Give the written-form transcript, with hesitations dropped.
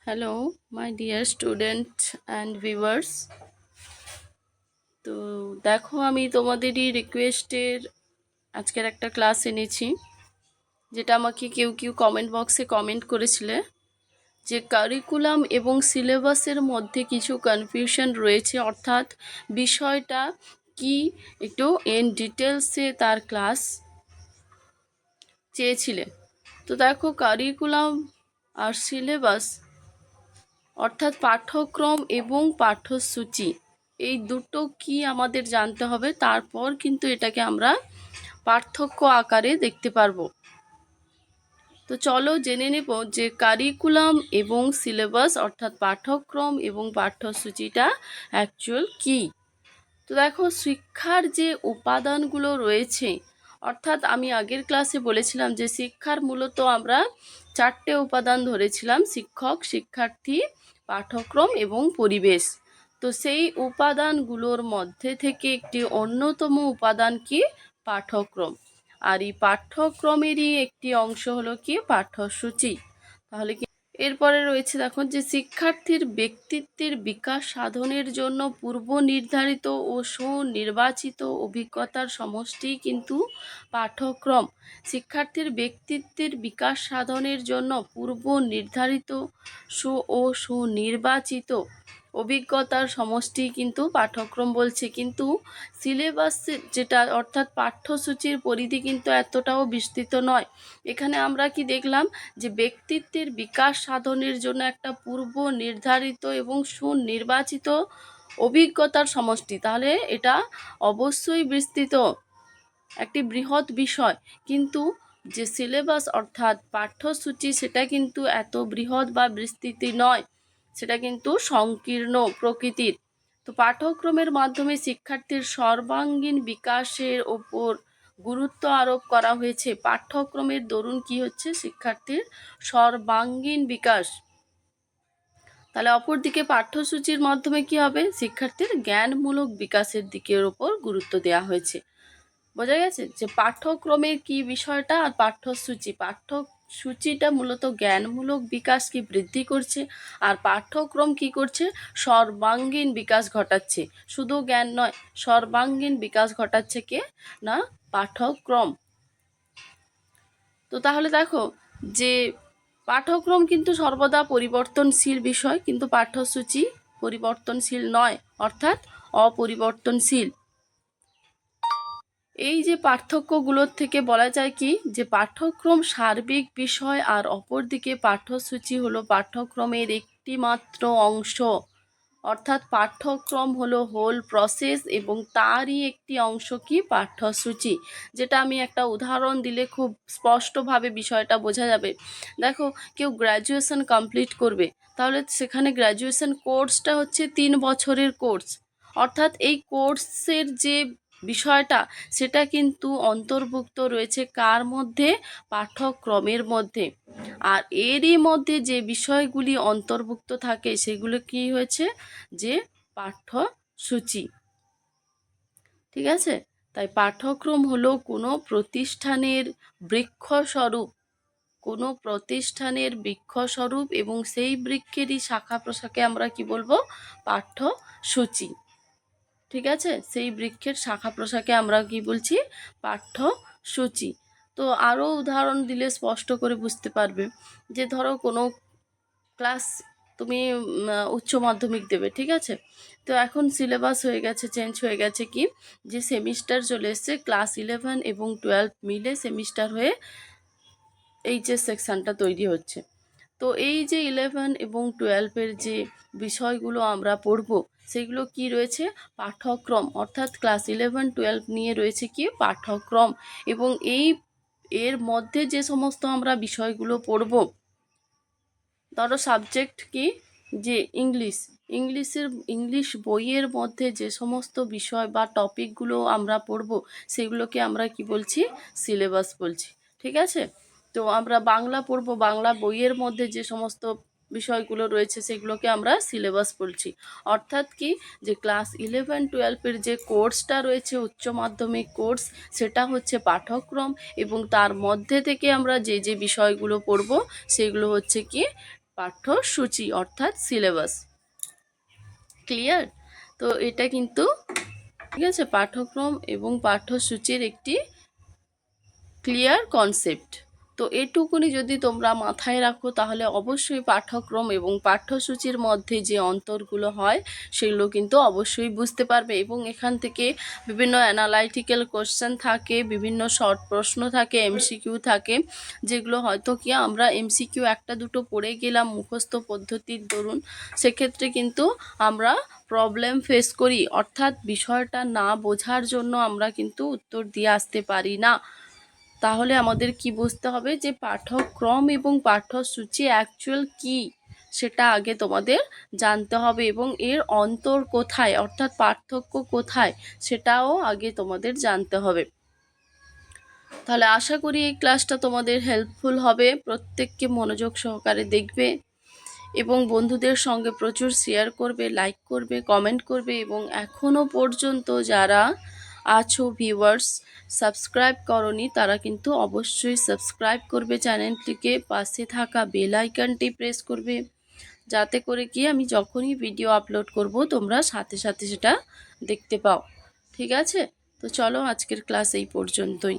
Hello my dear student and viewers. তো দেখো, আমি তোমাদেরই রিকোয়েস্টের আজকের একটা ক্লাস এনেছি, যেটা আমাকে কেউ কেউ কমেন্ট বক্সে কমেন্ট করেছিলে যে কারিকুলাম এবং সিলেবাসের মধ্যে কিছু কনফিউশন রয়েছে, অর্থাৎ বিষয়টা কি একটু ইন ডিটেলসে তার ক্লাস চেয়েছিলে। তো দেখো, কারিকুলাম আর সিলেবাস অর্থাৎ পাঠ্যক্রম এবং পাঠ্যসূচি, এই দুটো কি আমাদের জানতে হবে, তারপর কিন্তু এটাকে আমরা পার্থক্য আকারে দেখতে পারবো। তো চলো জেনে নেব যে কারিকুলাম এবং সিলেবাস অর্থাৎ পাঠ্যক্রম এবং পাঠ্যসূচিটা অ্যাকচুয়াল কি। তো দেখো, শিক্ষার যে উপাদানগুলো রয়েছে, অর্থাৎ আমি আগের ক্লাসে বলেছিলাম যে শিক্ষার মূলত আমরা চারটে উপাদান ধরেছিলাম: শিক্ষক, শিক্ষার্থী, পাঠ্যক্রম এবং পরিবেশ। তো সেই উপাদানগুলোর মধ্যে থেকে একটি অন্যতম উপাদান কি? পাঠ্যক্রম। আর এই পাঠ্যক্রমেরই একটি অংশ হলো কি? পাঠ্যসূচি। তাহলে কি এরপরে রয়েছে, দেখো, যে শিক্ষার্থীর ব্যক্তিত্বের বিকাশ সাধনের জন্য পূর্ব নির্ধারিত ও সুনির্বাচিত অভিজ্ঞতার সমষ্টি কিন্তু পাঠ্যক্রম। শিক্ষার্থীর ব্যক্তিত্বের বিকাশ সাধনের জন্য পূর্ব নির্ধারিত সুনির্বাচিত অভিজ্ঞতার সমষ্টি কিন্তু পাঠ্যক্রম বলছে। কিন্তু সিলেবাস যেটা অর্থাৎ পাঠ্যসূচির পরিধি কিন্তু এতটাও বিস্তৃত নয়। এখানে আমরা কি দেখলাম যে ব্যক্তিত্বের বিকাশ সাধনের জন্য একটা পূর্ব নির্ধারিত এবং সুনির্বাচিত অভিজ্ঞতার সমষ্টি, তাহলে এটা অবশ্যই বিস্তৃত একটি বৃহৎ বিষয়। কিন্তু যে সিলেবাস অর্থাৎ পাঠ্যসূচি, সেটা কিন্তু এত বৃহৎ বা বিস্তৃতি নয়, সেটা কিন্তু সংকীর্ণ প্রকৃতির। তো পাঠ্যক্রমের মাধ্যমে শিক্ষার্থীর সর্বাঙ্গীন বিকাশের ওপর গুরুত্ব আরোপ করা হয়েছে। পাঠ্যক্রমের দরুন কি হচ্ছে? শিক্ষার্থীর সর্বাঙ্গীন বিকাশ। তাহলে অপরদিকে পাঠ্যসূচির মাধ্যমে কি হবে? শিক্ষার্থীর জ্ঞানমূলক বিকাশের দিকের ওপর গুরুত্ব দেওয়া হয়েছে। বোঝা গেছে যে পাঠ্যক্রমের কি বিষয়টা আর পাঠ্যসূচিটা মূলত জ্ঞানমূলক বিকাশকে বৃদ্ধি করছে, আর পাঠ্যক্রম কি করছে? সর্বাঙ্গীন বিকাশ ঘটাচ্ছে। শুধু জ্ঞান নয়, সর্বাঙ্গীন বিকাশ ঘটাচ্ছে কে? না, পাঠ্যক্রম। তো তাহলে দেখো যে পাঠ্যক্রম কিন্তু সর্বদা পরিবর্তনশীল বিষয়, কিন্তু পাঠ্যসূচি পরিবর্তনশীল নয়, অর্থাৎ অপরিবর্তনশীল। এই যে পার্থক্যগুলোর থেকে বলা যায় কি, যে পাঠ্যক্রম সার্বিক বিষয় আর অপরদিকে পাঠ্যসূচি হলো পাঠ্যক্রমের একটি মাত্র অংশ। অর্থাৎ পাঠ্যক্রম হলো হোল প্রসেস এবং তারই একটি অংশ কি? পাঠ্যসূচি। যেটা আমি একটা উদাহরণ দিলে খুব স্পষ্টভাবে বিষয়টা বোঝা যাবে। দেখো, কেউ গ্র্যাজুয়েশন কমপ্লিট করবে, তাহলে সেখানে গ্র্যাজুয়েশন কোর্সটা হচ্ছে 3 বছরের কোর্স। অর্থাৎ এই কোর্সের যে বিষয়টা, সেটা কিন্তু অন্তর্ভুক্ত রয়েছে কার মধ্যে? পাঠ্যক্রমের মধ্যে। আর এরই মধ্যে যে বিষয়গুলি অন্তর্ভুক্ত থাকে সেগুলো কি হয়েছে? যে পাঠ্যসূচি। ঠিক আছে? তাই পাঠ্যক্রম হলো কোনো প্রতিষ্ঠানের বৃক্ষস্বরূপ, কোনো প্রতিষ্ঠানের বৃক্ষস্বরূপ, এবং সেই বৃক্ষেরই শাখা প্রশাখাকে আমরা কি বলবো? পাঠ্যসূচি। ঠিক আছে? সেই বৃক্ষের শাখা প্রশাখাকে আমরা কি বলছি? পাঠ্যসূচি। তো আরও উদাহরণ দিলে স্পষ্ট করে বুঝতে পারবে। যে ধরো কোনো ক্লাস, তুমি উচ্চ মাধ্যমিক দেবে, ঠিক আছে? তো এখন সিলেবাস হয়ে গেছে, চেঞ্জ হয়ে গেছে কি, যে সেমিস্টার চলে এসছে, ক্লাস 11 এবং 12 মিলে সেমিস্টার হয়ে এইচএস সেকশানটা তৈরি হচ্ছে। তো এই যে 11 এবং 12-এর যে বিষয়গুলো আমরা পড়ব, সেগুলো কি রয়েছে? পাঠ্যক্রম। অর্থাৎ ক্লাস 11, 12 নিয়ে রয়েছে কি? পাঠ্যক্রম। এবং এর মধ্যে যে সমস্ত আমরা বিষয়গুলো পড়ব, ধরো সাবজেক্ট কি, যে ইংলিশ বইয়ের মধ্যে যে সমস্ত বিষয় বা টপিকগুলো আমরা পড়ব, সেগুলোকে আমরা কি বলছি? সিলেবাস বলছি। ঠিক আছে? তো আমরা বাংলা পড়ব, বাংলা বইয়ের মধ্যে যে সমস্ত বিষয়গুলো রয়েছে সেগুলোকে আমরা সিলেবাস বলছি। অর্থাৎ কি, যে ক্লাস 11, 12-এর যে কোর্সটা রয়েছে, উচ্চ মাধ্যমিক কোর্স, সেটা হচ্ছে পাঠ্যক্রম, এবং তার মধ্যে থেকে আমরা যে যে বিষয়গুলো পড়ব সেগুলো হচ্ছে কি? পাঠ্যসূচি অর্থাৎ সিলেবাস। ক্লিয়ার? তো এটা কিন্তু ঠিক আছে, পাঠ্যক্রম এবং পাঠ্যসূচির একটি ক্লিয়ার কনসেপ্ট। তো এটুকুনি যদি তোমরা মাথায় রাখো তাহলে অবশ্যই পাঠ্যক্রম এবং পাঠ্যসূচির মধ্যে যে অন্তরগুলো হয় সেগুলো কিন্তু অবশ্যই বুঝতে পারবে। এবং এখান থেকে বিভিন্ন অ্যানালাইটিক্যাল কোশ্চেন থাকে, বিভিন্ন শর্ট প্রশ্ন থাকে, এমসিকিউ থাকে, যেগুলো হয়তো কি আমরা এমসিকিউ একটা দুটো পড়ে গেলাম মুখস্থ পদ্ধতির দরুন, সেক্ষেত্রে কিন্তু আমরা প্রবলেম ফেস করি, অর্থাৎ বিষয়টা না বোঝার জন্য আমরা কিন্তু উত্তর দিয়ে আসতে পারি না। তাহলে আমাদের কি বুঝতে হবে যে পাঠ্যক্রম এবং পাঠ্যসূচি অ্যাকচুয়াল কি সেটা আগে তোমাদের জানতে হবে, এবং এর অন্তর কোথায় অর্থাৎ পার্থক্য কোথায় সেটাও আগে তোমাদের জানতে হবে। তাহলে আশা করি এই ক্লাসটা তোমাদের হেল্পফুল হবে। প্রত্যেককে মনোযোগ সহকারে দেখবে এবং বন্ধুদের সঙ্গে প্রচুর শেয়ার করবে, লাইক করবে, কমেন্ট করবে, এবং এখনও পর্যন্ত যারা আছো ভিউয়ার্স সাবস্ক্রাইব করনি তারা কিন্তু অবশ্যই সাবস্ক্রাইব করবে চ্যানেলটিকে, পাশে থাকা বেল আইকনটি প্রেস করবে, যাতে করে কি আমি যখনই ভিডিও আপলোড করব তোমরা সাথে সাথে সেটা দেখতে পাও। ঠিক আছে? তো চলো আজকের ক্লাস এই পর্যন্তই।